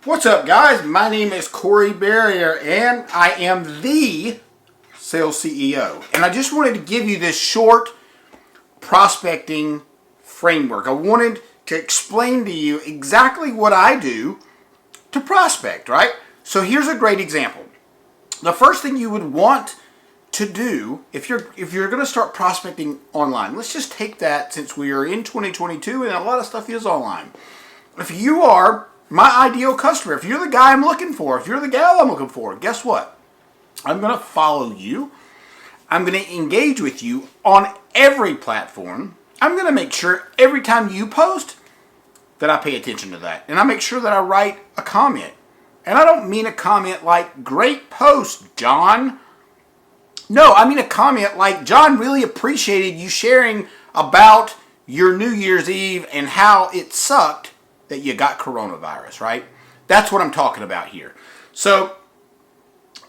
What's up, guys? My name is Corey Barrier, and I am the Sales CEO. And I just wanted to give you this short prospecting framework. I wanted to explain to you exactly what I do to prospect, right? So here's a great example. The first thing you would want to do if you're going to start prospecting online, let's just take that since we are in 2022 and a lot of stuff is online. If you are my ideal customer, if you're the guy I'm looking for, if you're the gal I'm looking for, guess what? I'm going to follow you. I'm going to engage with you on every platform. I'm going to make sure every time you post that I pay attention to that. And I make sure that I write a comment. And I don't mean a comment like, great post, John. No, I mean a comment like, John really appreciated you sharing about your New Year's Eve and how it sucked that you got coronavirus, right? That's what I'm talking about here. So,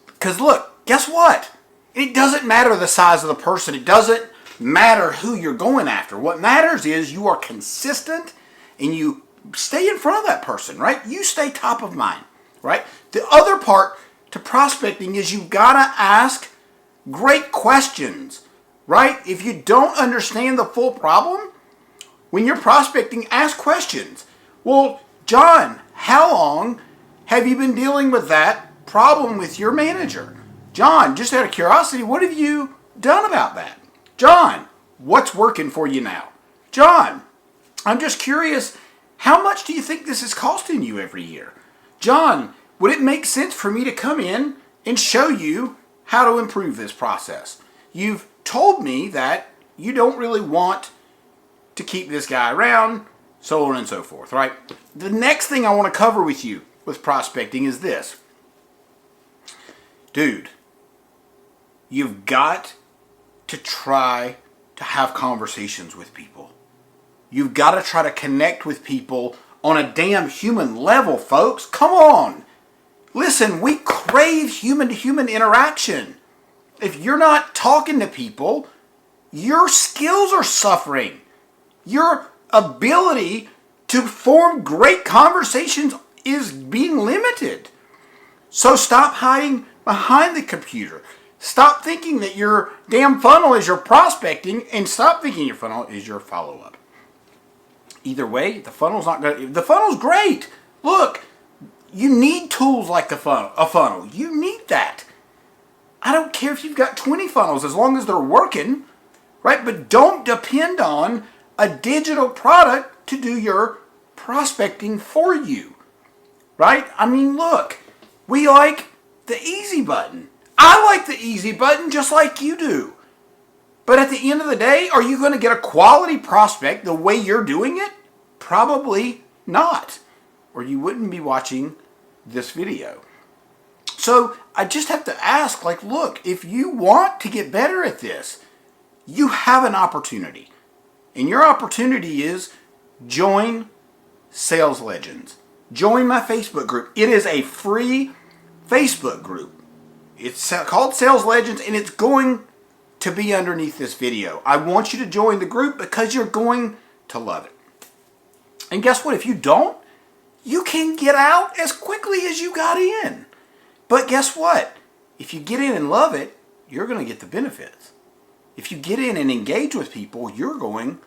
because look, guess what? It doesn't matter the size of the person. It doesn't matter who you're going after. What matters is you are consistent and you stay in front of that person, right? You stay top of mind, right? The other part to prospecting is you've got to ask great questions, right? If you don't understand the full problem, when you're prospecting, ask questions. Well, John, how long have you been dealing with that problem with your manager? John, just out of curiosity, what have you done about that? John, what's working for you now? John, I'm just curious, how much do you think this is costing you every year? John, would it make sense for me to come in and show you how to improve this process? You've told me that you don't really want to keep this guy around, so on and so forth, right? The next thing I want to cover with you with prospecting is this. Dude, you've got to try to have conversations with people. You've got to try to connect with people on a damn human level, folks. Come on. Listen, we crave human-to-human interaction. If you're not talking to people, your skills are suffering. Your ability to form great conversations is being limited. So stop hiding behind the computer. Stop thinking that your damn funnel is your prospecting, and stop thinking your funnel is your follow-up. Either way, the funnel's not going. The funnel's great. Look, you need tools like a funnel. You need that. I don't care if you've got 20 funnels as long as they're working, right? But don't depend on a digital product to do your prospecting for you, right? I mean, look, we like the easy button. I like the easy button just like you do. But at the end of the day, are you going to get a quality prospect the way you're doing it? Probably not. Or you wouldn't be watching this video. So I just have to ask, like, look, if you want to get better at this, you have an opportunity. And your opportunity is join Sales Legends. Join my Facebook group. It is a free Facebook group. It's called Sales Legends, and it's going to be underneath this video. I want you to join the group because you're going to love it. And guess what? If you don't, you can get out as quickly as you got in. But guess what? If you get in and love it, you're going to get the benefits. If you get in and engage with people, you're going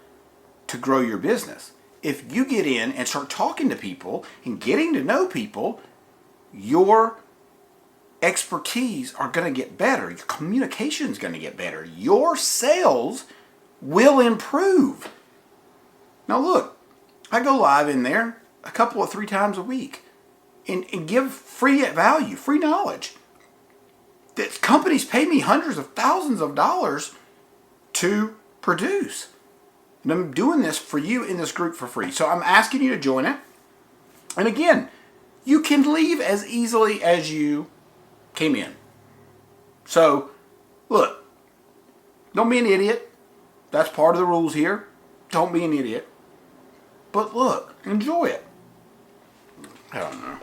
to grow your business. If you get in and start talking to people and getting to know people, your expertise are going to get better. Your communication is going to get better. Your sales will improve. Now look, I go live in there a couple of 3 times a week and give free value, free knowledge. That companies pay me hundreds of thousands of dollars to produce. And I'm doing this for you in this group for free. So I'm asking you to join it. And again, you can leave as easily as you came in. So, look, don't be an idiot. That's part of the rules here. Don't be an idiot. But look, enjoy it. I don't know.